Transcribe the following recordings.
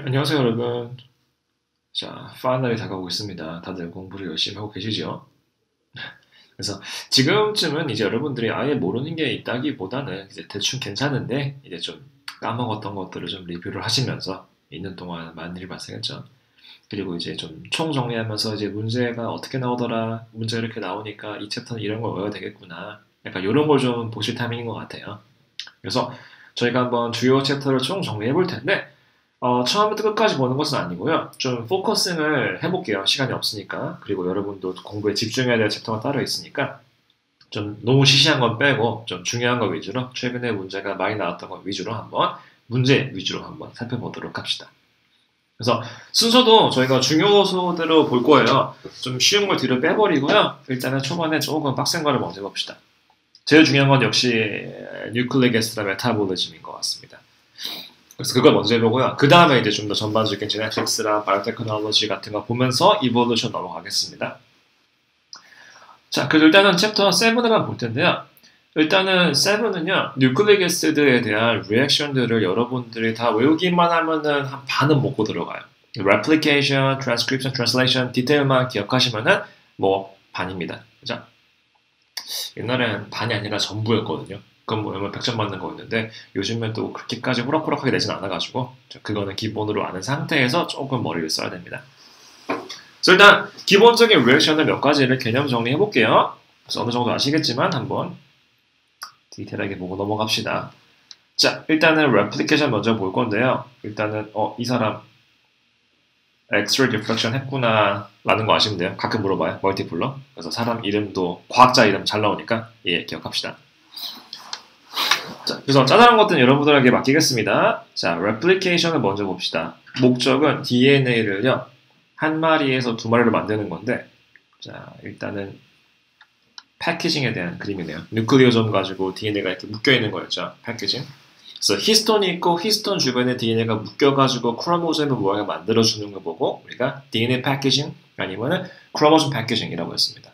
안녕하세요, 여러분. 자, 파이널이 다가오고 있습니다. 다들 공부를 열심히 하고 계시죠? 그래서 지금쯤은 이제 여러분들이 아예 모르는 게 있다기보다는 이제 대충 괜찮은데 이제 좀 까먹었던 것들을 좀 리뷰를 하시면서 있는 동안 많은 일이 발생했죠. 그리고 이제 좀 총정리하면서 이제 문제가 어떻게 나오더라, 문제 이렇게 나오니까 이 챕터는 이런 걸 외워야 되겠구나. 약간 이런 걸 좀 보실 타이밍인 것 같아요. 그래서 저희가 한번 주요 챕터를 총 정리해 볼 텐데 처음부터 끝까지 보는 것은 아니고요. 좀 포커싱을 해볼게요. 시간이 없으니까. 그리고 여러분도 공부에 집중해야 될 챕터가 따로 있으니까 좀 너무 시시한 건 빼고 좀 중요한 거 위주로 최근에 문제가 많이 나왔던 것 위주로 한번 문제 위주로 한번 살펴보도록 합시다. 그래서 순서도 저희가 중요 요소대로 볼 거예요. 좀 쉬운 걸 뒤로 빼버리고요. 일단은 초반에 조금 빡센 거를 먼저 봅시다. 제일 중요한 건 역시 뉴클릭 애시드와 메타볼리즘인 것 같습니다. 그래서 그걸 먼저 해보고요. 그 다음에 이제 좀 더 전반적인 제네틱스랑 바이오테크놀로지 같은 거 보면서 이볼루션 넘어가겠습니다. 자, 그래서 일단은 챕터 7을 볼 텐데요. 일단은 7은요, 뉴클릭 애시드에 대한 리액션들을 여러분들이 다 외우기만 하면은 한 반은 먹고 들어가요. replication, transcription, translation, 디테일만 기억하시면은 뭐 반입니다. 그죠? 옛날엔 반이 아니라 전부였거든요. 그건 뭐 얼마 100점 맞는 거였는데 요즘엔 또 그렇게까지 호락호락하게 되진 않아가지고 그거는 기본으로 아는 상태에서 조금 머리를 써야 됩니다. 그래서 일단 기본적인 리액션을 몇 가지를 개념 정리해 볼게요. 그래서 어느 정도 아시겠지만 한번 디테일하게 보고 넘어갑시다. 자, 일단은 replication 먼저 볼 건데요. 일단은 이 사람 엑스레이 디프렉션 했구나 라는 거 아시면 돼요. 가끔 물어봐요. 멀티플러. 그래서 사람 이름도 과학자 이름 잘 나오니까 예, 기억합시다. 자, 그래서 짜잘한 것들은 여러분들에게 맡기겠습니다. 자, replication을 먼저 봅시다. 목적은 DNA를요, 한 마리에서 두 마리를 만드는 건데, 자, 일단은 패키징에 대한 그림이네요. 뉴클리오점 가지고 DNA가 이렇게 묶여있는 거였죠. 패키징. 그래서 히스톤이 있고 히스톤 주변에 DNA가 묶여가지고 크로모솜의 모양을 만들어주는 거 보고 우리가 DNA 패키징 아니면은 크로모솜 패키징이라고 했습니다.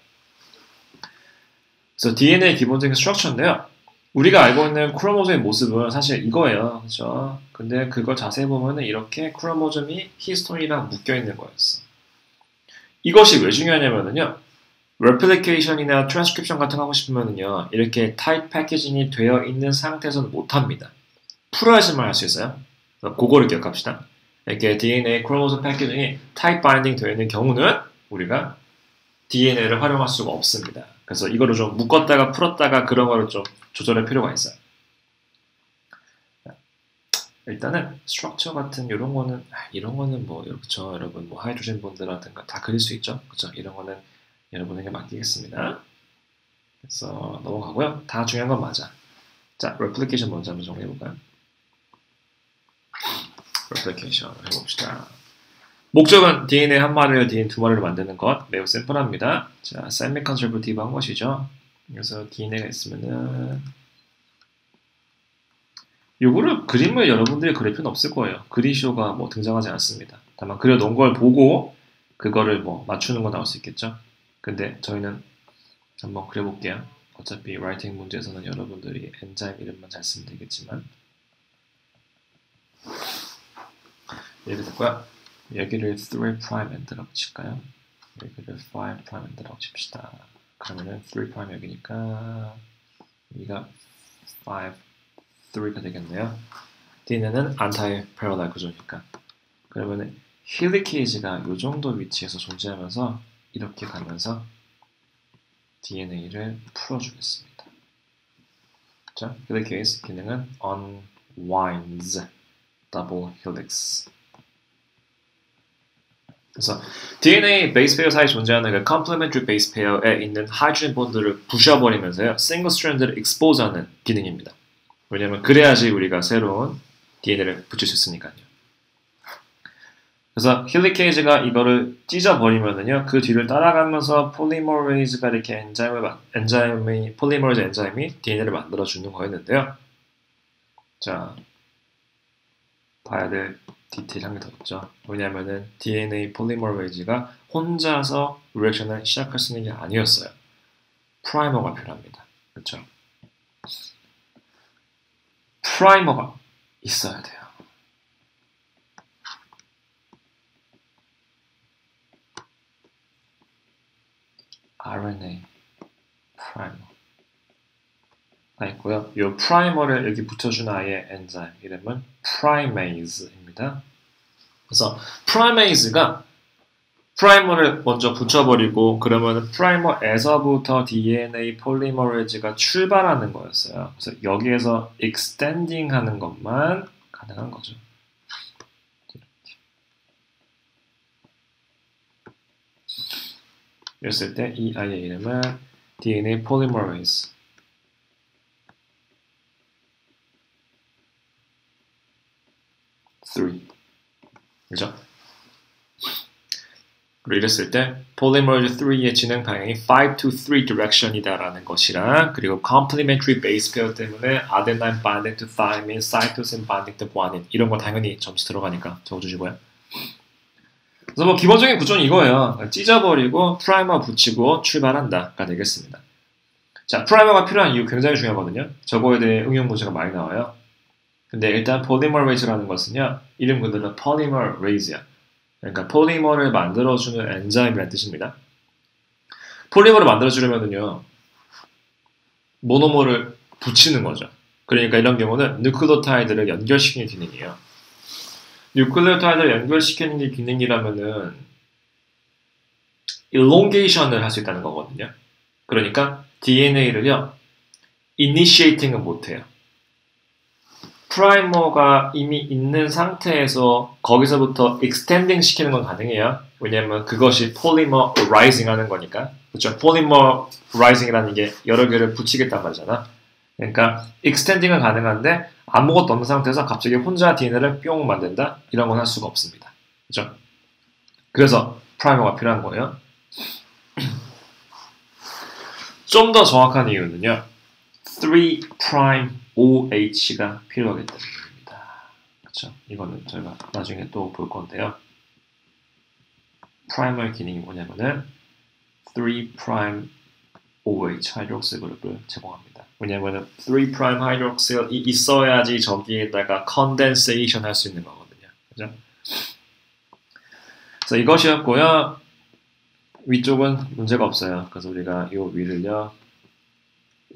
그래서 DNA의 기본적인 스트럭처인데요. 우리가 알고 있는 크로모솜의 모습은 사실 이거예요. 그렇죠? 근데 그걸 자세히 보면은 이렇게 크로모솜이 히스톤이랑 묶여 있는 거였어. 이것이 왜 중요하냐면은요. replication이나 transcription 같은 거 하고 싶으면은요. 이렇게 타입 패키징이 되어 있는 상태에서는 못 합니다. 풀어야지만 할 수 있어요. 그거를 기억합시다. 이렇게 DNA 크로모솜 패키징이 타입 바인딩 되어 있는 경우는 우리가 DNA를 활용할 수가 없습니다. 그래서 이거를 좀 묶었다가 풀었다가 그런 거를 좀 조절할 필요가 있어요. 일단은 스트럭처 같은 이런 거는 뭐 그렇죠. 여러분 뭐 하이드로젠 본드라든가 다 그릴 수 있죠. 그렇죠. 이런 거는 여러분에게 맡기겠습니다. 그래서 넘어가고요. 다 중요한 건 맞아. 자, replication 먼저 한번 정리해 볼까요? replication 해봅시다. 목적은 DNA 한 마리를 DNA 두 마리를 만드는 것 매우 심플합니다. 자, semi-conservative 한 것이죠. 그래서 DNA가 있으면은 요거를 그림을 여러분들이 그릴 필요는 없을 거예요. 그리쇼가 뭐 등장하지 않습니다. 다만 그려놓은 걸 보고 그거를 뭐 맞추는 건 나올 수 있겠죠. 근데 저희는 한번 그려볼게요. 어차피 라이팅 문제에서는 여러분들이 엔자임 이름만 잘 쓰면 되겠지만 예를 들고요. 여기를 3' 엔드라고 칠까요? 여기를 5' 엔드라고 칩시다. 그러면은 3' 여기니까 여기가 5, 3가 되겠네요. DNA는 안타이 패러달 구조니까. 그러면은 힐리케이지가 이 정도 위치에서 존재하면서 이렇게 가면서 DNA를 풀어주겠습니다. 자, 힐리케이지 기능은 unwinds double helix. 그래서 DNA 베이스 페어 사이에 존재하는 그 complementary 베이스 페어에 있는 하이드로젠 본드를 부셔버리면서요, 싱글 스트랜드를 expose 하는 기능입니다. 왜냐면 그래야지 우리가 새로운 DNA를 붙일 수 있으니까요. 그래서 힐리케이지가 이거를 찢어버리면은요, 그 뒤를 따라가면서 폴리머레이즈가 이렇게 폴리머레이즈 엔자임이 DNA를 만들어주는 거였는데요. 자, 봐야 될 디테일 한 개 더 있죠. 왜냐면은 DNA 폴리머레이즈가 혼자서 리액션을 시작할 수 있는 게 아니었어요. 프라이머가 필요합니다. 그렇죠? 프라이머가 있어야 돼요. RNA 프라이머 가 있고요. 이 프라이머를 여기 붙여준 아이의 엔자임 이름은 프라이메이즈입니다. 그래서 프라이메이즈가 프라이머를 먼저 붙여버리고 그러면 프라이머에서부터 DNA 폴리머레이즈가 출발하는 거였어요. 그래서 여기에서 extending 하는 것만 가능한 거죠. 이랬을 때 이 아이의 이름은 DNA polymerase 3. 그죠? 그리고 이랬을 때 polymerase 3의 진행 방향이 5 to 3 direction이다라는 것이랑 그리고 complementary base pair 때문에 adenine binding to thymine, cytosine binding to guanine 이런 거 당연히 점수 들어가니까 적어주시고요. 그래서 뭐 기본적인 구조는 이거예요. 찢어버리고 프라이머 붙이고 출발한다가 되겠습니다. 자, 프라이머가 필요한 이유 굉장히 중요하거든요. 저거에 대해 응용 문제가 많이 나와요. 근데 일단 polymerase라는 것은요. 이름 그대로 polymerase야. 그러니까 폴리머를 만들어주는 엔자임이라는 뜻입니다. 폴리머를 만들어주려면요. 모노머를 붙이는 거죠. 그러니까 이런 경우는 뉴클레오타이드를 연결시키는 기능이에요. 뉴클레오타이드를 연결시키는 게 기능이라면은 elongation을 할 수 있다는 거거든요. 그러니까 DNA를요. initiating은 못해요. 프라이머가 이미 있는 상태에서 거기서부터 extending 시키는 건 가능해요. 왜냐하면 그것이 polymerizing 하는 거니까. 그렇죠? polymerizing이라는 게 여러 개를 붙이겠단 말이잖아. 그러니까 extending은 가능한데 아무것도 없는 상태에서 갑자기 혼자 DNA를 뿅 만든다? 이런 건 할 수가 없습니다. 그렇죠? 그래서 프라이머가 필요한 거예요. 좀 더 정확한 이유는요. 3' OH가 필요하기 때문입니다. 그렇죠? 이거는 저희가 나중에 또 볼 건데요. 프라이머의 기능이 뭐냐면은 3' OH 하이드록실 그룹을 제공합니다. 왜냐면은 3' 하이드록실이 있어야지 저기에다가 컨덴세이션 할 수 있는 거거든요. 그죠? 그래서 이것이었고요. 위쪽은 문제가 없어요. 그래서 우리가 이 위를요.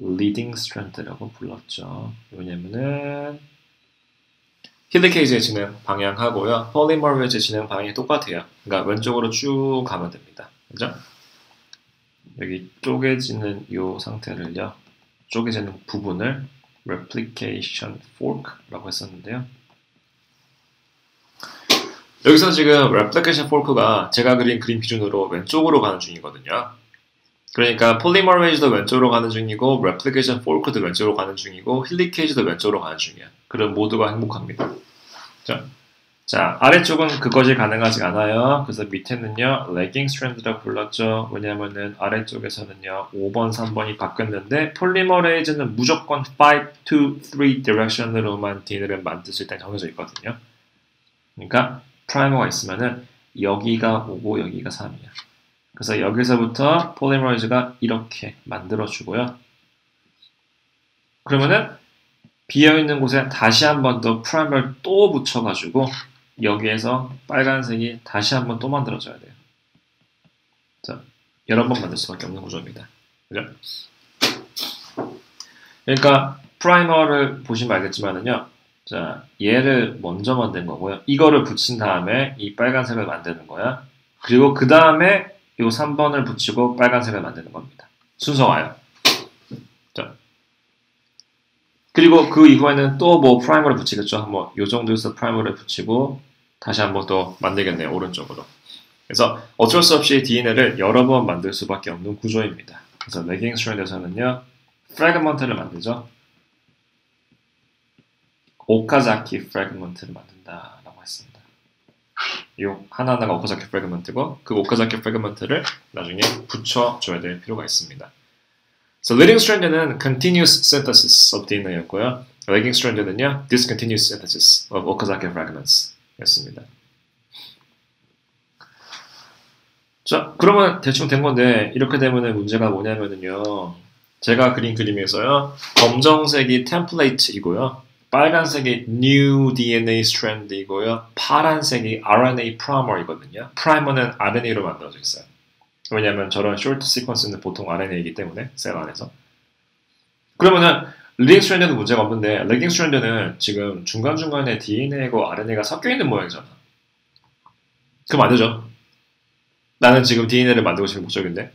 leading strand라고 불렀죠. 왜냐면은 힐리케이지의 진행 방향하고요. 폴리머레이즈의 진행 방향이 똑같아요. 그러니까 왼쪽으로 쭉 가면 됩니다. 그죠? 여기 쪼개지는 이 상태를요. 쪼개지는 부분을 replication fork라고 했었는데요. 여기서 지금 replication fork가 제가 그린 그림 기준으로 왼쪽으로 가는 중이거든요. 그러니까 폴리머레이즈도 왼쪽으로 가는 중이고 replication fork도 왼쪽으로 가는 중이고 힐리케이지도 왼쪽으로 가는 중이야. 그럼 모두가 행복합니다. 자, 아래쪽은 그것이 가능하지 않아요. 그래서 밑에는요 lagging strand라고 불렀죠. 왜냐하면은 아래쪽에서는요 5번, 3번이 바뀌었는데 폴리머레이즈는 무조건 5 to 3 direction으로만 DNA를 만들 수 있다는 정해져 있거든요. 그러니까 프라이머가 있으면은 여기가 5고 여기가 3이야. 그래서 여기서부터 폴리머레이즈가 이렇게 만들어주고요. 그러면은 비어있는 곳에 다시 한 번 더 프라이머를 또 붙여가지고 여기에서 빨간색이 다시 한 번 또 만들어져야 돼요. 자, 여러 번 만들 수밖에 없는 구조입니다. 그죠? 그러니까 프라이머를 보시면 알겠지만은요. 자, 얘를 먼저 만든 거고요. 이거를 붙인 다음에 이 빨간색을 만드는 거야. 그리고 그 다음에 이 3번을 붙이고 빨간색을 만드는 겁니다. 순서가 와요. 자. 그리고 그 이후에는 또 뭐 프라이머를 붙이겠죠. 뭐 요 정도에서 프라이머를 붙이고 다시 한번 또 만들겠네요. 오른쪽으로. 그래서 어쩔 수 없이 DNA를 여러 번 만들 수밖에 없는 구조입니다. 그래서 lagging strand에서는요. 프래그먼트를 만들죠. 오카자키 프래그먼트를 만든다라고 했습니다. 이 하나하나가 오카자키 프래그먼트고 그 오카자키 프래그먼트를 나중에 붙여줘야 될 필요가 있습니다. So leading strand는 continuous synthesis of DNA였고요. lagging strand는요 discontinuous synthesis of Okazaki fragments 였습니다. 자, 그러면 대충 된 건데 이렇게 되면 문제가 뭐냐면은요. 제가 그린 그림에서요. 검정색이 템플레이트이고요. 빨간색이 new DNA strand이고요. 파란색이 RNA primer이거든요. primer는 RNA로 만들어져 있어요. 왜냐하면 저런 short sequence는 보통 RNA이기 때문에 셀 안에서. 그러면은 리딩 스트랜드는 문제가 없는데 리딩 스트랜드는 지금 중간중간에 DNA하고 RNA가 섞여 있는 모양이잖아. 그럼 안 되죠. 나는 지금 DNA를 만들고 싶은 목적인데.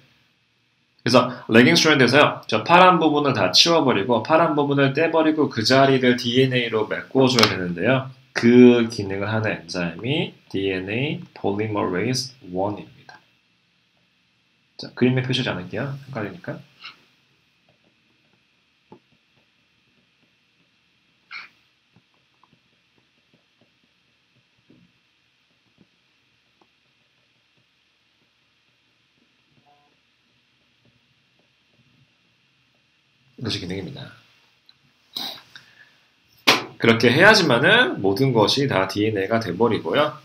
그래서 레깅 스트랜드에서요. 저 파란 부분을 다 치워버리고 파란 부분을 떼버리고 그 자리를 DNA로 메꿔줘야 되는데요. 그 기능을 하는 엔자임이 DNA Polymerase 1입니다. 자, 그림에 표시하지 않을게요. 헷갈리니까. 이것이 기능입니다. 그렇게 해야지만은 모든 것이 다 DNA가 돼버리고요.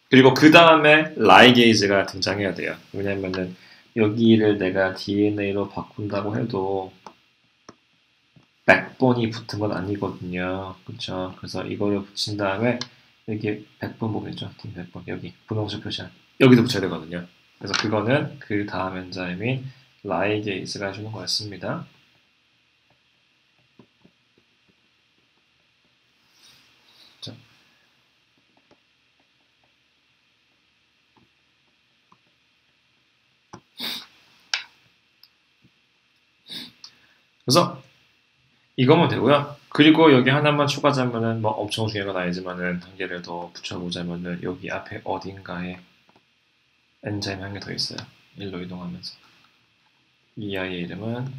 그리고 그 다음에 라이게이즈가 등장해야 돼요. 왜냐면은 여기를 내가 DNA로 바꾼다고 해도 백본이 붙은 건 아니거든요. 그렇죠? 그래서 이거를 붙인 다음에 여기 백본 부분이죠. 팀 백본 여기 분홍색 표시한 여기도 붙여야 되거든요. 그래서 그거는 그 다음 엔자임인 라이게이즈가 해주는 거였습니다. 자. 그래서 이거면 되고요. 그리고 여기 하나만 추가하자면은 뭐 엄청 중요한 건 아니지만은 한 개를 더 붙여보자면은 여기 앞에 어딘가에 엔자임 한 개 더 있어요. 일로 이동하면서 이 아이의 이름은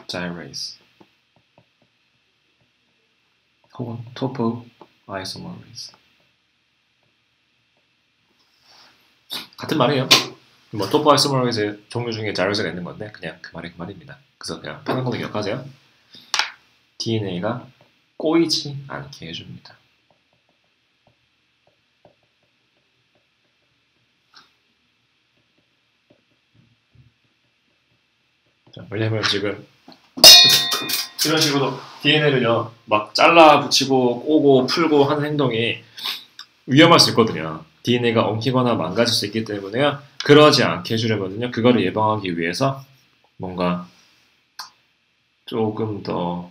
gyrase 혹은 topoisomerase 같은 말이에요. 뭐 topoisomerase 종류 중에 gyrase가 있는 건데 그냥 그 말이 그 말입니다. 그래서 그냥 파는 거도 기억하세요. DNA가 꼬이지 않게 해줍니다. 자, 왜냐면 지금 이런 식으로 DNA를요 막 잘라 붙이고 꼬고 풀고 하는 행동이 위험할 수 있거든요. DNA가 엉키거나 망가질 수 있기 때문에요. 그러지 않게 해주려면요. 그거를 예방하기 위해서 뭔가 조금 더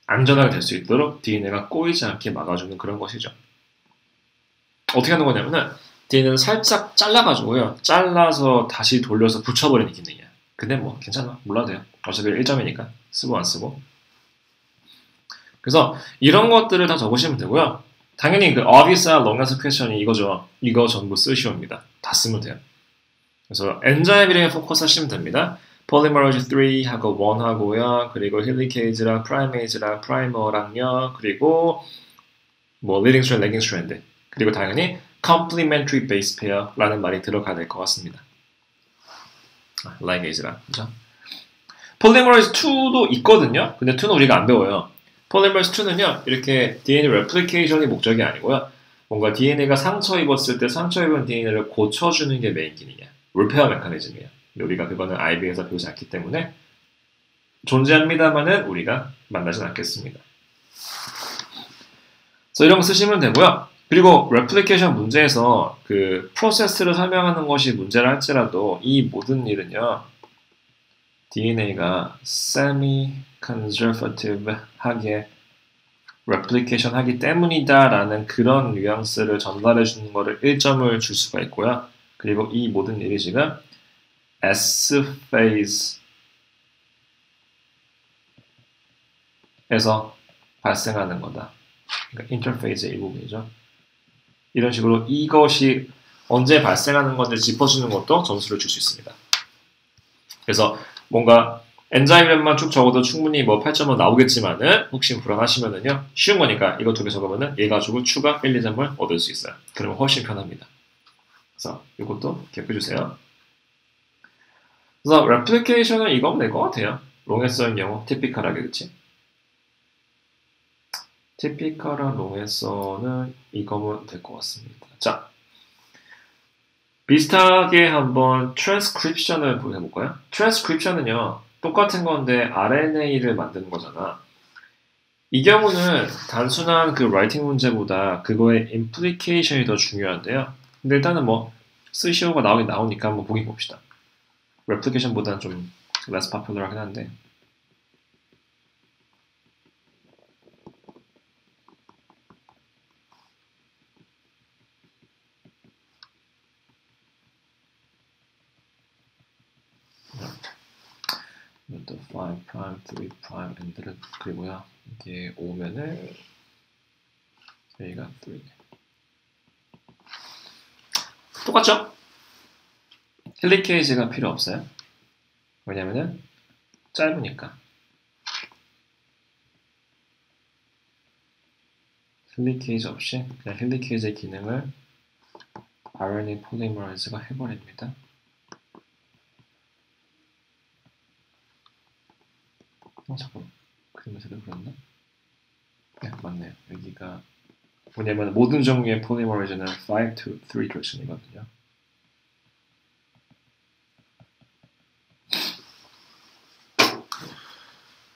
안전하게 될 수 있도록 DNA가 꼬이지 않게 막아주는 그런 것이죠. 어떻게 하는 거냐면은 DNA를 살짝 잘라가지고요. 잘라서 다시 돌려서 붙여버리는 기능이야. 근데 뭐 괜찮아. 몰라도 돼요. 어차피 1점이니까 쓰고 안 쓰고. 그래서 이런 것들을 다 적으시면 되고요. 당연히 그 obvious와 longest question이 이거죠. 이거 전부 쓰시옵니다. 다 쓰면 돼요. 그래서 엔자임 이름에 포커스 하시면 됩니다. polymerase 3하고 1하고요. 그리고 헬리케이즈랑 프라이메이즈랑 프라이머랑요. 그리고 뭐 leading strand, lagging strand. 그리고 당연히 complementary base pair라는 말이 들어가야 될 것 같습니다. ligase랑 그죠? polymerase 2도 있거든요. 근데 2는 우리가 안 배워요. polymerase 2는요. 이렇게 DNA replication이 목적이 아니고요. 뭔가 DNA가 상처 입었을 때 상처 입은 DNA를 고쳐주는 게 메인 기능이야. 리페어 메커니즘이에요. 우리가 그거는 IB에서 배우지 않기 때문에 존재합니다만은 우리가 만나진 않겠습니다. 그래서 이런 거 쓰시면 되고요. 그리고 replication 문제에서 그 프로세스를 설명하는 것이 문제라 할지라도 이 모든 일은요. DNA가 semi-conservative하게 replication 하기 때문이다라는 그런 뉘앙스를 전달해 주는 거를 1점을 줄 수가 있고요. 그리고 이 모든 일이 지금 Sphase에서 발생하는 거다. 그러니까 인터페이스의 일부분이죠. 이런 식으로 이것이 언제 발생하는 건지 짚어주는 것도 점수를 줄 수 있습니다. 그래서 뭔가 엔자임만 쭉 적어도 충분히 뭐 8점은 나오겠지만은 혹시 불안하시면은요 쉬운 거니까 이거 두 개 적으면은 얘 가지고 추가 1, 2점을 얻을 수 있어요. 그러면 훨씬 편합니다. 그래서 이것도 기억해 주세요. 그래서 replication은 이거면 될 것 같아요. 롱에서인 경우 typical하게 그치? typical한 롱에서는 이거면 될 것 같습니다. 자, 비슷하게 한번 transcription을 해볼까요? transcription은요 똑같은 건데 RNA를 만드는 거잖아. 이 경우는 단순한 그 라이팅 문제보다 그거의 implication이 더 중요한데요. 근데 일단은 뭐 쓰시오가 나오니까 한번 보긴 봅시다. replication보다는 좀 less popular하긴 한데 또 5 prime, 3 prime end를 그리고요. 이게 오면은 여기가 3 똑같죠? 힐리케이지가 필요 없어요. 왜냐면은 짧으니까. 힐리케이지 없이 그냥 힐리케이지의 기능을 RNA 폴리머라이즈가 해버립니다. 잠깐만. 그림에서 그렸나? 네, 맞네요. 여기가 뭐냐면 모든 종류의 폴리머라이즈는 5 to 3 direction이거든요.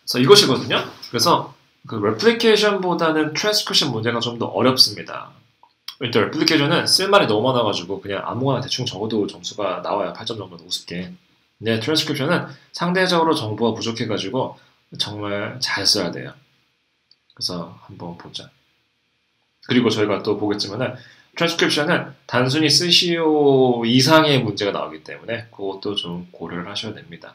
그래서 이것이거든요. 그래서 그 레플리케이션보다는 트랜스크립션 문제가 좀 더 어렵습니다. 일단 레플리케이션은 쓸말이 너무 많아가지고 그냥 아무거나 대충 적어도 점수가 나와요. 8점 정도는 우습게. 근데 트랜스크립션은 상대적으로 정보가 부족해가지고 정말 잘 써야 돼요. 그래서 한번 보자. 그리고 저희가 또 보겠지만은 트랜스크립션은 단순히 쓰시오 이상의 문제가 나오기 때문에 그것도 좀 고려를 하셔야 됩니다.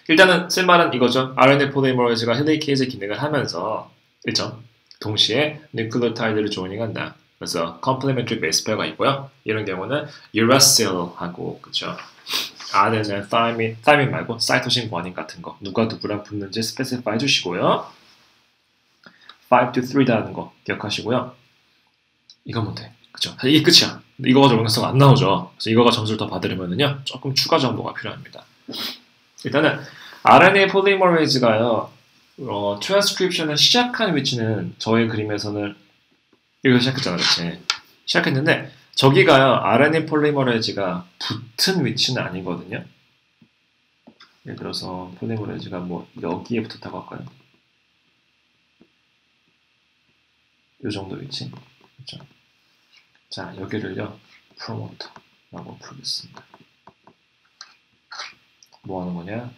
일단은 쓸말은 이거죠. RNA 폴리머라이즈가 힐리케이지 기능을 하면서 1점 동시에 뉴클리오타이드를 조이닝한다. 그래서 complementary base pair가 있고요. 이런 경우는 uracil하고 그렇죠. 아데는 타이민 말고 사이토신 구아닌 같은 거 누가 누구랑 붙는지 스페시파이 해주시고요. 5 to 3다는 거 기억하시고요. 이거면 돼. 그쵸? 이게 끝이야. 이거 가지고 영역서가 안 나오죠. 그래서 이거가 점수를 더 받으려면요. 조금 추가 정보가 필요합니다. 일단은 RNA 폴리머레이즈가요. 트랜스크립션을 시작한 위치는 저의 그림에서는 이거 시작했잖아요. 그치? 시작했는데 저기가요. RNA 폴리머레이즈가 붙은 위치는 아니거든요. 예를 들어서 폴리머레이즈가 뭐 여기에 붙었다고 할까요? 이 정도 위치. 그렇죠? 자, 여기를요. 프로모터라고 부르겠습니다. 뭐 하는 거냐?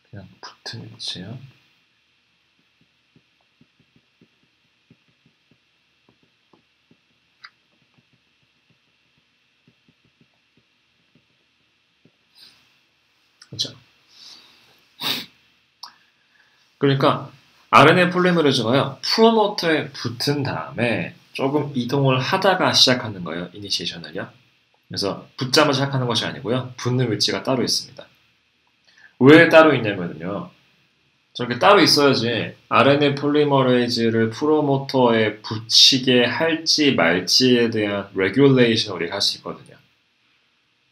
그냥 붙은 위치예요. 그렇죠? 그러니까 RNA 폴리머레이즈가요. 프로모터에 붙은 다음에 조금 이동을 하다가 시작하는 거예요. 이니시에이션을요. 그래서 붙자마자 시작하는 것이 아니고요. 붙는 위치가 따로 있습니다. 왜 따로 있냐면요. 저렇게 따로 있어야지 RNA 폴리머레이즈를 프로모터에 붙이게 할지 말지에 대한 레귤레이션을 우리가 할 수 있거든요.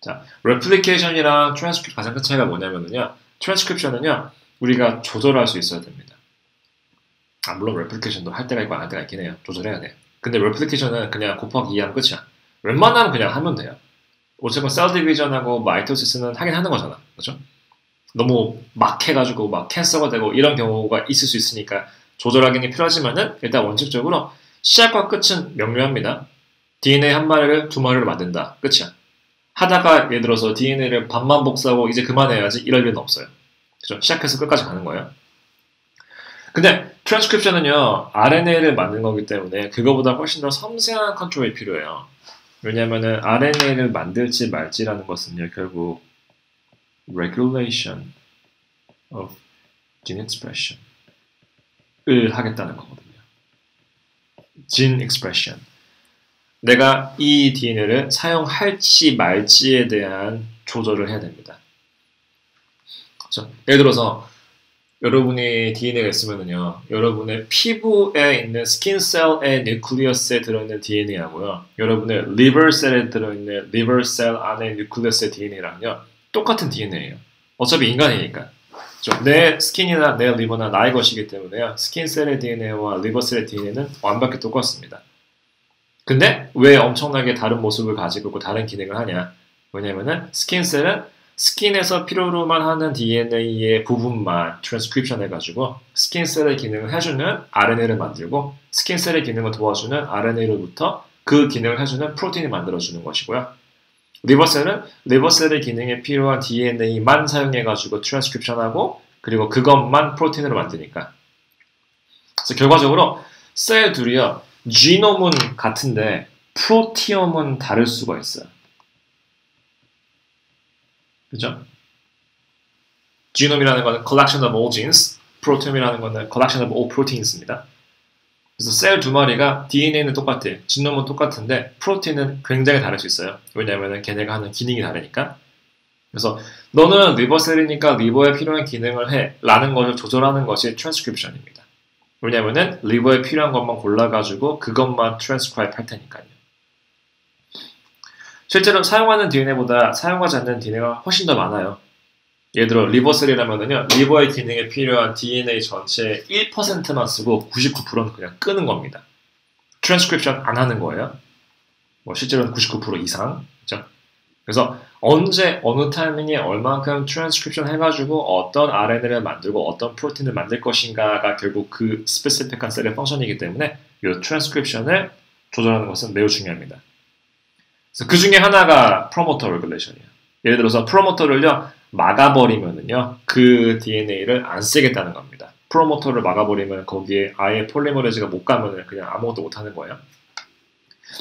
자, 레플리케이션이랑 트랜스크립션 가장 큰 차이가 뭐냐면요. 트랜스크립션은요. 우리가 조절할 수 있어야 됩니다. 물론 레플리케이션도 할 때가 있고 안 할 때가 있긴 해요. 조절해야 돼요. 근데 레플리케이션은 그냥 곱하기 2하면 끝이야. 웬만하면 그냥 하면 돼요. 어쨌건 셀 디비전하고 마이토시스는 하긴 하는 거잖아. 그렇죠? 너무 막 해가지고 막 캔서가 되고 이런 경우가 있을 수 있으니까 조절하기는 필요하지만은 일단 원칙적으로 시작과 끝은 명료합니다. DNA 한 마리를 두 마리로 만든다. 끝이야. 하다가 예를 들어서 DNA를 반만 복사하고 이제 그만해야지 이럴 일은 없어요. 그죠? 시작해서 끝까지 가는 거예요. 근데 트랜스크립션은요. RNA를 만든 거기 때문에 그거보다 훨씬 더 섬세한 컨트롤이 필요해요. 왜냐면은 RNA를 만들지 말지라는 것은요. 결국 regulation of gene expression을 하겠다는 거거든요. gene expression. 내가 이 DNA를 사용할지 말지에 대한 조절을 해야 됩니다. 그렇죠? 예를 들어서 여러분이 DNA가 있으면은요, 여러분의 피부에 있는 스킨셀의 뉴클리어스에 들어있는 DNA하고요, 여러분의 리버셀에 들어있는 리버셀 안에 뉴클리어스의 DNA랑요, 똑같은 DNA예요. 어차피 인간이니까. 그렇죠? 내 스킨이나 내 리버나 나의 것이기 때문에요, 스킨셀의 DNA와 리버셀의 DNA는 완벽히 똑같습니다. 근데 왜 엄청나게 다른 모습을 가지고 있고 다른 기능을 하냐? 왜냐면은 스킨셀은 스킨에서 필요로만 하는 DNA의 부분만 트랜스크립션 해가지고 스킨셀의 기능을 해주는 RNA를 만들고 스킨셀의 기능을 도와주는 RNA로부터 그 기능을 해주는 프로틴이 만들어주는 것이고요. 리버셀은 리버셀의 기능에 필요한 DNA만 사용해가지고 트랜스크립션하고 그리고 그것만 프로틴으로 만드니까. 그래서 결과적으로 셀 둘이요. 지놈은 같은데 프로티엄은 다를 수가 있어요. 그죠? 지놈이라는 거는 collection of all genes, 프로티엄이라는 거는 collection of all proteins입니다. 그래서 셀 두 마리가 DNA는 똑같아. 지놈은 똑같은데 프로틴은 굉장히 다를 수 있어요. 왜냐하면 걔네가 하는 기능이 다르니까. 그래서 너는 리버셀이니까 리버에 필요한 기능을 해 라는 것을 조절하는 것이 트랜스크립션입니다. 왜냐하면 리버에 필요한 것만 골라가지고 그것만 트랜스크라이브 할 테니까요. 실제로 사용하는 DNA보다 사용하지 않는 DNA가 훨씬 더 많아요. 예를 들어 리버셀이라면은요, 리버의 기능에 필요한 DNA 전체의 1%만 쓰고 99%는 그냥 끄는 겁니다. 트랜스크립션 안 하는 거예요. 뭐 실제로는 99% 이상. 그렇죠? 그래서 언제 어느 타이밍에 얼만큼 트랜스크립션 해가지고 어떤 RNA를 만들고 어떤 프로틴을 만들 것인가가 결국 그 스페시픽한 셀의 펑션이기 때문에 이 트랜스크립션을 조절하는 것은 매우 중요합니다. 그래서 그 중에 하나가 프로모터 레귤레이션이에요. 예를 들어서 프로모터를요 막아버리면은요 그 DNA를 안 쓰겠다는 겁니다. 프로모터를 막아버리면 거기에 아예 폴리머레이즈가 못 가면은 그냥 아무것도 못 하는 거예요.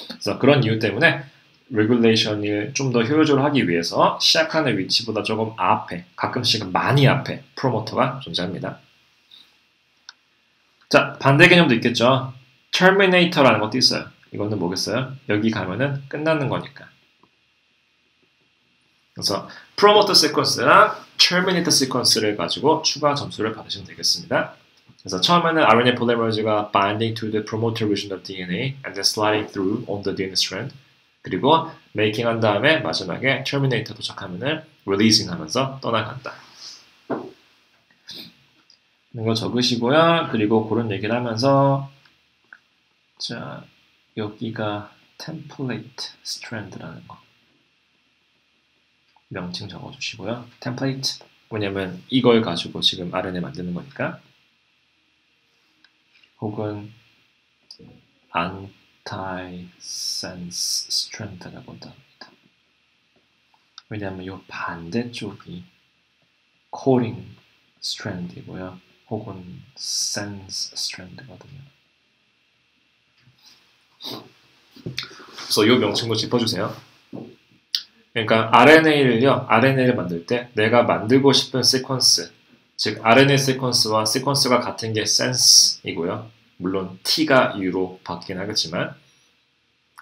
그래서 그런 이유 때문에 레귤레이션을 좀 더 효율적으로 하기 위해서 시작하는 위치보다 조금 앞에, 가끔씩은 많이 앞에 프로모터가 존재합니다. 자, 반대 개념도 있겠죠. Terminator라는 것도 있어요. 이거는 뭐겠어요? 여기 가면은 끝나는 거니까. 그래서 프로모터 시퀀스랑 Terminator 시퀀스를 가지고 추가 점수를 받으시면 되겠습니다. 그래서 처음에는 RNA polymerase가 binding to the promoter region of DNA and then sliding through on the DNA strand. 그리고 making 한 다음에 마지막에 terminator 도착하면은 releasing 하면서 떠나간다. 이거 적으시고요. 그리고 그런 얘기를 하면서 자 여기가 template strand라는 거 명칭 적어주시고요. template 뭐냐면 이걸 가지고 지금 RNA 만드는 거니까 혹은 antisense strand라고 합니다. 왜냐하면 이 반대쪽이 calling strand이고요. 혹은 sense strand거든요. 그래서 이 명칭도 짚어주세요. 그러니까 RNA를 만들 때 내가 만들고 싶은 시퀀스, 즉 RNA 시퀀스와 시퀀스가 같은 게 sense이고요. 물론 T가 U로 바뀌긴 하겠지만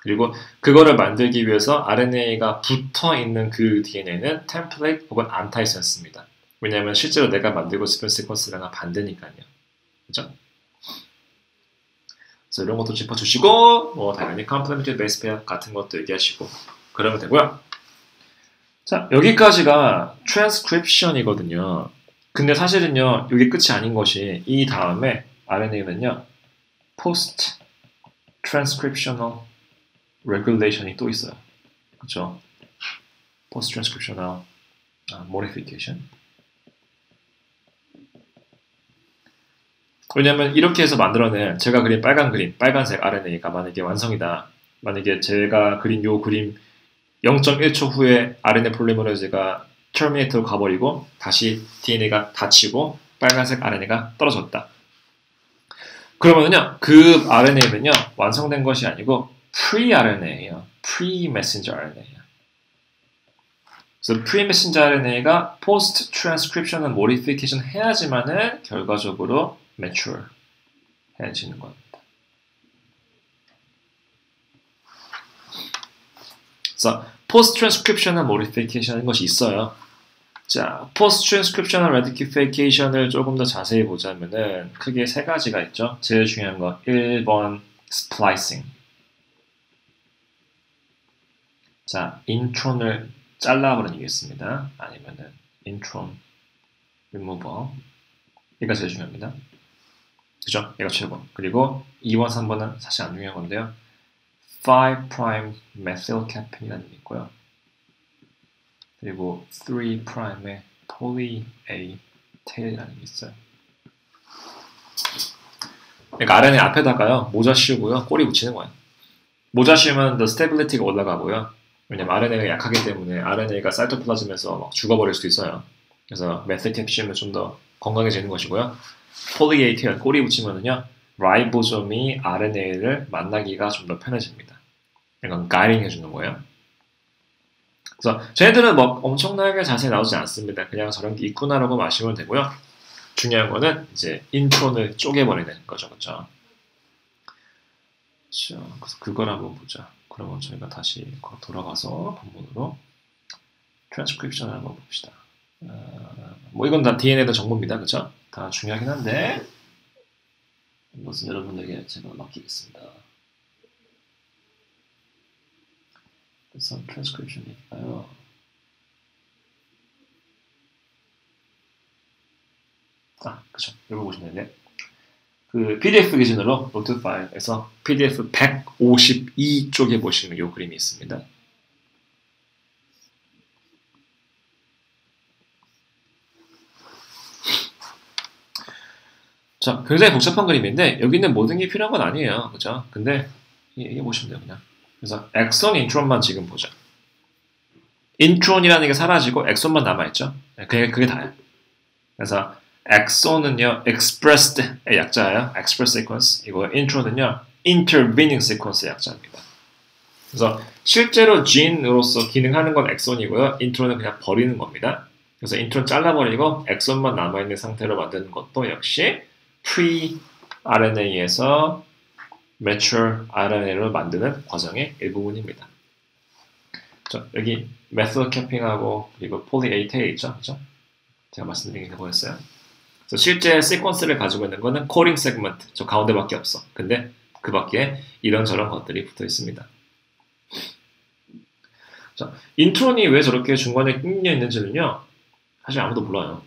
그리고 그거를 만들기 위해서 RNA가 붙어있는 그 DNA는 템플레이트 혹은 안타이센스입니다. 왜냐하면 실제로 내가 만들고 싶은 시퀀스랑 반대니까요. 그죠? 그래서 이런 것도 짚어주시고 뭐 당연히 complementary base pair 같은 것도 얘기하시고 그러면 되고요. 자, 여기까지가 transcription이거든요. 근데 사실은요, 이게 끝이 아닌 것이 이 다음에 RNA는요, post transcriptional regulation이 또 있어요. 그렇죠? post transcriptional modification. 왜냐면 이렇게 해서 만들어낸 제가 그린 빨간색 RNA가 만약에 완성이다. 만약에 제가 그린 요 그림 0.1초 후에 RNA 폴리머레이즈가 터미네이터로 가버리고 다시 DNA가 닫히고 빨간색 RNA가 떨어졌다. 그러면은요, 그 RNA는요, 완성된 것이 아니고 pre-RNA예요. pre-messenger RNA예요. 그래서 pre-messenger RNA가 post-transcriptional modification 해야지만은 결과적으로 mature 해지는 겁니다. 그래서 post-transcriptional modification이라는 것이 있어요. 자, post-transcriptional modification을 조금 더 자세히 보자면은 크게 세 가지가 있죠. 제일 중요한 거 1번 splicing. 자, 인트론을 잘라버리겠습니다. 아니면은 인트론 removal. 얘가 제일 중요합니다. 그죠? 얘가 최고. 그리고 2번, 3번은 사실 안 중요한 건데요. 5' methylcapen이라는 게 있고요. 그리고 3'의 poly A tail이라는 게 있어요. 그러니까 RNA 앞에다가요 모자 씌우고요 꼬리 붙이는 거예요. 모자시우면 the stability가 올라가고요. 왜냐면 RNA가 약하기 때문에 RNA가 사이토플라즘에서 막 죽어버릴 수도 있어요. 그래서 메틸캡시우면 좀 더 건강해지는 것이고요. 폴리에이티언 꼬리 붙이면은요, 라이보솜이 RNA를 만나기가 좀 더 편해집니다. 이건 가이딩 해주는 거예요. 그래서 쟤네들은 뭐 엄청나게 자세히 나오지 않습니다. 그냥 저런 게 있구나라고 마시면 되고요. 중요한 거는 이제 인트론을 쪼개버리는 거죠, 그렇죠? 자, 그래서 그걸 한번 보자. 그러면 저희가 다시 돌아가서 본문으로 트랜스크립션을 한번 봅시다. 뭐 이건 다 DNA의 정보입니다, 그렇죠? 다 중요하긴 한데 이것은 여러분에게 제가 맡기겠습니다. 그래서 트랜스크립션이니까요. 그쵸. 여기 보시면 되는데 그 PDF 기준으로 노트 파일에서 PDF 152쪽에 보시면 이 그림이 있습니다. 자, 굉장히 복잡한 그림인데 여기 있는 모든 게 필요한 건 아니에요. 그죠? 근데 이게 보시면 돼요, 그냥. 그래서 엑선 인트론만 지금 보자. 인트론이라는 게 사라지고 엑선만 남아있죠? 그게 다예요. 그래서 엑선은요, expressed의 약자예요. express sequence. 이거 인트론은요, intervening sequence의 약자입니다. 그래서 실제로 gene으로서 기능하는 건 엑선이고요. 인트론은 그냥 버리는 겁니다. 그래서 인트론 잘라버리고 엑선만 남아있는 상태로 만드는 것도 역시 pre-RNA에서 mature RNA로 만드는 과정의 일부분입니다. 자, 여기 메থ드 캐핑하고 그리고 폴리에이테이 있죠? 그죠? 제가 말씀드린 게 뭐였어요? 그래서 실제 시퀀스를 가지고 있는 거는 코딩 세그먼트, 저 가운데밖에 없어. 근데 그 밖에 이런저런 것들이 붙어 있습니다. 자, 인트론이 왜 저렇게 중간에 끊겨 있는지는요, 사실 아무도 몰라요.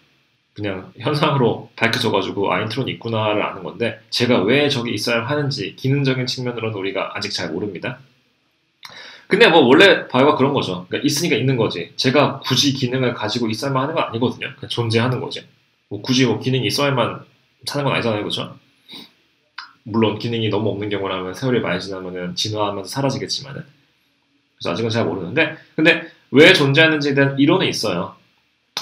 그냥 현상으로 밝혀져가지고 인트론이 있구나를 아는 건데 제가 왜 저기 있어야 하는지 기능적인 측면으로는 우리가 아직 잘 모릅니다. 근데 뭐 원래 바이오가 그런 거죠. 그러니까 있으니까 있는 거지. 제가 굳이 기능을 가지고 있어야만 하는 건 아니거든요. 그냥 존재하는 거지. 뭐 굳이 뭐 기능이 있어야만 사는 건 아니잖아요, 그렇죠? 물론 기능이 너무 없는 경우라면 세월이 많이 지나면은 진화하면서 사라지겠지만은. 그래서 아직은 잘 모르는데, 근데 왜 존재하는지에 대한 이론은 있어요.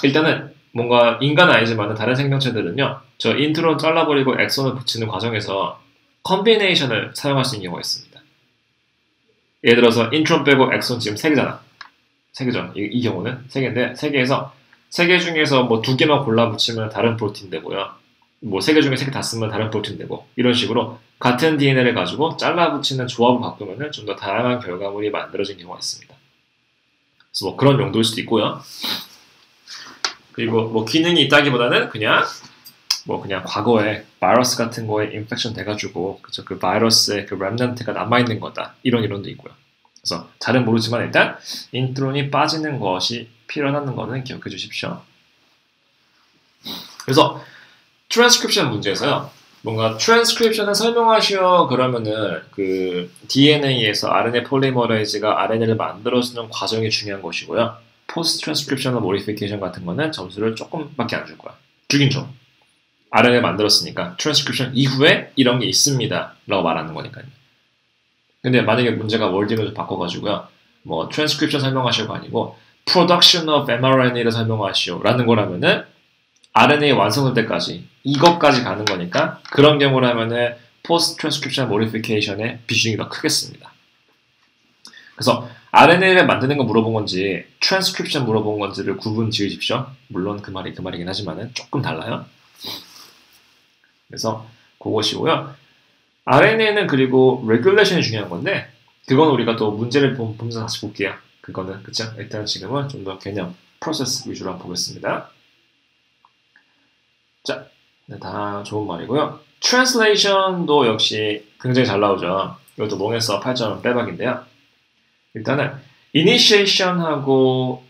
일단은 뭔가 인간은 아니지만 다른 생명체들은요, 저 인트론 잘라버리고 엑선을 붙이는 과정에서 컨비네이션을 사용할 수 있는 경우가 있습니다. 예를 들어서 인트론 빼고 엑선 지금 3개잖아. 3개죠. 이 경우는 3개인데 3개에서 3개 중에서 뭐 2개만 골라 붙이면 다른 프로틴 되고요. 뭐 3개 중에 3개 다 쓰면 다른 프로틴 되고 이런 식으로 같은 DNA를 가지고 잘라 붙이는 조합을 바꾸면 좀 더 다양한 결과물이 만들어진 경우가 있습니다. 그래서 뭐 그런 용도일 수도 있고요. 그리고 뭐 기능이 있다기보다는 그냥 과거에 바이러스 같은 거에 인펙션 돼가지고 그쵸, 그 바이러스의 그 렘넌트가 남아있는 거다 이런 이론도 있고요. 그래서 잘은 모르지만 일단 인트론이 빠지는 것이 필요하다는 거는 기억해 주십시오. 그래서 트랜스크립션 문제에서요. 뭔가 트랜스크립션을 설명하시오 그러면은 그 DNA에서 RNA 폴리머레이즈가 RNA를 만들어주는 과정이 중요한 것이고요. 포스트 트랜스크립셔널 모디피케이션 같은 거는 점수를 조금밖에 안 줄 거야. 주긴 줘. RNA 만들었으니까 트랜스크립션 이후에 이런 게 있습니다 라고 말하는 거니까요. 근데 만약에 문제가 월딩을 좀 바꿔가지고요. 뭐 트랜스크립션 설명하시오가 아니고 production of mRNA를 설명하시오 라는 거라면은 RNA 완성될 때까지 이것까지 가는 거니까 그런 경우라면은 포스트 트랜스크립션 모디피케이션의 비중이 더 크겠습니다. 그래서 RNA를 만드는 거 물어본 건지 트랜스크립션 물어본 건지를 구분 지으십시오. 물론 그 말이긴 하지만은 조금 달라요. 그래서 그것이고요. RNA는 그리고 레귤레이션이 중요한 건데 그건 우리가 또 문제를 보면서 다시 볼게요. 그거는 그쵸? 일단 지금은 좀 더 개념, 프로세스 위주로 한번 보겠습니다. 자, 네, 다 좋은 말이고요. 트랜슬레이션도 역시 굉장히 잘 나오죠. 이것도 롱에서 8점 빼박인데요. 일단은 initiation하고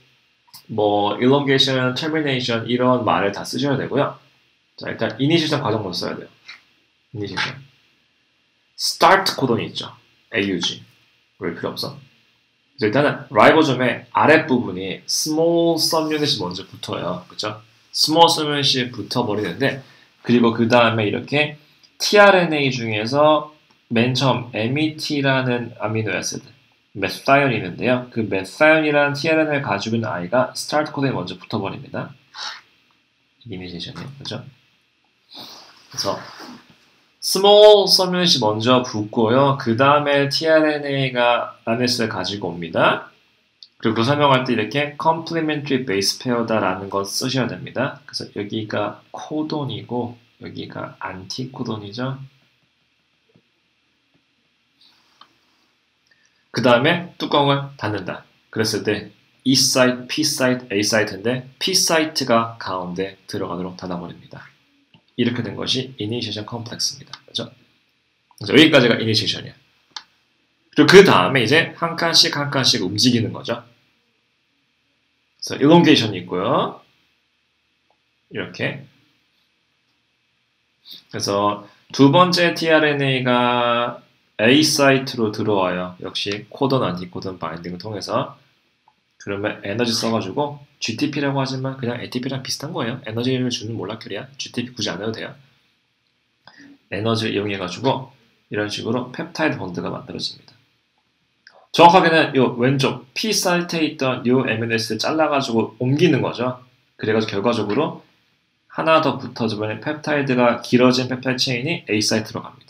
뭐 elongation, termination 이런 말을 다 쓰셔야 되고요. 자, 일단 initiation 과정 먼저 써야 돼요. initiation. start 코돈이 있죠. AUG. 왜 필요 없어? 그래서 일단은 라이보솜의 아랫부분이 small subunit이 먼저 붙어요. 그쵸? small subunit이 붙어버리는데 그리고 그 다음에 이렇게 tRNA 중에서 맨 처음 MET라는 아미노 애시드 메사연이 있는데요. 그 메사연이라는 tRNA를 가지고 있는 아이가 스타트 코드에 먼저 붙어버립니다. 이니시에이션이에요. 그죠? 그래서 스몰 서밋이 먼저 붙고요. 그 다음에 tRNA가 라네스를 가지고 옵니다. 그리고 설명할 때 이렇게 complementary base pair다라는 거 쓰셔야 됩니다. 그래서 여기가 코돈이고 여기가 안티코돈이죠. 그 다음에 뚜껑을 닫는다. 그랬을 때 E 사이트, P 사이트, A 사이트인데 P 사이트가 가운데 들어가도록 닫아버립니다. 이렇게 된 것이 이니시에이션 컴플렉스입니다. 그렇죠? 그래서 여기까지가 이니시에이션이에요. 그리고 그 다음에 이제 한 칸씩 한 칸씩 움직이는 거죠. 그래서 elongation이 있고요. 이렇게. 그래서 두 번째 tRNA가 A 사이트로 들어와요. 역시 코돈, 안티코돈 바인딩을 통해서. 그러면 에너지 써가지고 GTP라고 하지만 그냥 ATP랑 비슷한 거예요. 에너지를 주는 몰라큘이야. GTP 굳이 안 해도 돼요. 에너지를 이용해가지고 이런 식으로 펩타이드 본드가 만들어집니다. 정확하게는 이 왼쪽 P 사이트에 있던 이 MNS를 잘라가지고 옮기는 거죠. 그래가지고 결과적으로 하나 더 붙어주면 펩타이드가 길어진 펩타이드 체인이 A 사이트로 갑니다.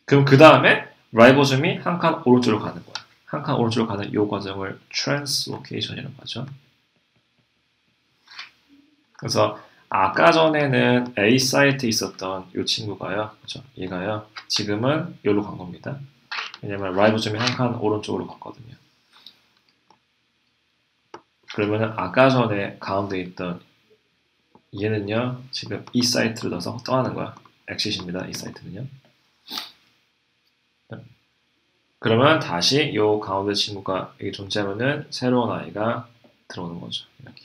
그럼 그 다음에 라이보솜이 한 칸 오른쪽으로 가는 거야. 한 칸 오른쪽으로 가는 이 과정을 트랜스로케이션이라고 하죠. 그래서 아까 전에는 A 사이트에 있었던 이 친구가요. 그죠? 얘가요. 지금은 여기로 간 겁니다. 왜냐면 라이보솜이 한 칸 오른쪽으로 갔거든요. 그러면은 아까 전에 가운데 있던 얘는요. 지금 이 사이트로 넣어서 떠나는 거야. 엑시트입니다. 이 사이트는요. 그러면 다시 이 가운데 친구가 여기 존재하면은 새로운 아이가 들어오는 거죠. 이렇게.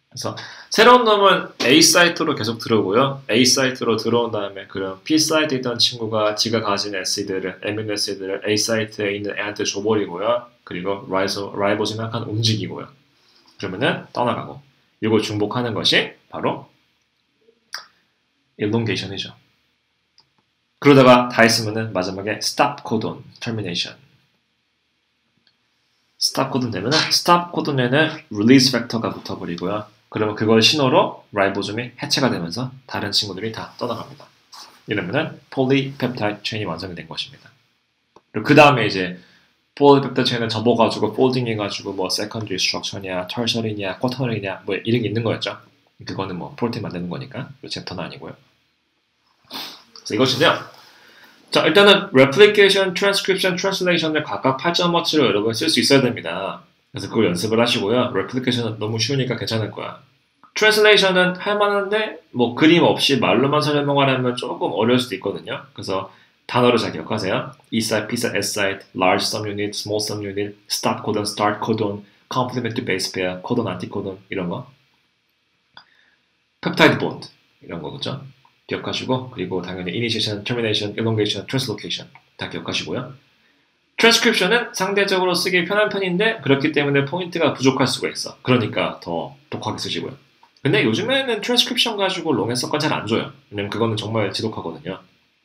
그래서 새로운 놈은 A 사이트로 계속 들어오고요. A 사이트로 들어온 다음에 그럼 B 사이트에 있던 친구가 지가 가진 애시드를, 애미노 애시드를 A 사이트에 있는 애한테 줘버리고요. 그리고 라이보솜이 한 칸 움직이고요. 그러면은 떠나가고. 이걸 중복하는 것이 바로 elongation이죠. 그러다가 다 했으면은 마지막에 stop codon, termination. stop codon 되면은 stop codon에는 release factor가 붙어버리고요. 그러면 그걸 신호로 라이보솜이 해체가 되면서 다른 친구들이 다 떠나갑니다. 이러면은 polypeptide chain이 완성이 된 것입니다. 그리고 그 다음에 이제 polypeptide chain을 접어가지고 folding해가지고 뭐 secondary structure냐, tertiary냐, quaternary냐 뭐 이런 게 있는 거였죠. 그거는 뭐 프로틴 만드는 거니까 이 챕터는 아니고요. 그래서 이것인데요. 자, 일단은 replication, transcription, translation을 각각 8.5치로 여러분 쓸 수 있어야 됩니다. 그래서 그걸 연습을 하시고요. replication은 너무 쉬우니까 괜찮을 거야. translation은 할만한데 뭐 그림 없이 말로만 설명하려면 조금 어려울 수도 있거든요. 그래서 단어를 잘 기억하세요. E site, P site, S site, large subunit, small subunit, stop codon, start codon, complementary base pair, codon, anticodon 이런 거. peptide bond 이런 거 그죠? 기억하시고 그리고 당연히 initiation, termination, elongation, translocation 다 기억하시고요. transcription은 상대적으로 쓰기 편한 편인데 그렇기 때문에 포인트가 부족할 수가 있어. 그러니까 더 독하게 쓰시고요. 근데 요즘에는 transcription 가지고 롱앤서건 잘 안 줘요. 왜냐면 그거는 정말 지독하거든요.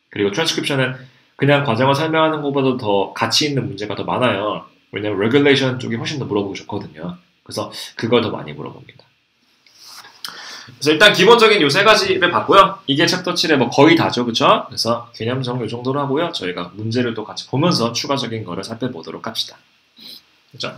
그리고 transcription은 그냥 과정을 설명하는 것보다 더 가치 있는 문제가 더 많아요. 왜냐면 regulation 쪽이 훨씬 더 물어보기 좋거든요. 그래서 그걸 더 많이 물어봅니다. 그래서 일단 기본적인 요 세 가지를 봤고요. 이게 챕터 7의 뭐 거의 다죠, 그쵸? 그래서 개념 정리 요 정도로 하고요. 저희가 문제를 또 같이 보면서 추가적인 거를 살펴보도록 합시다. 그죠?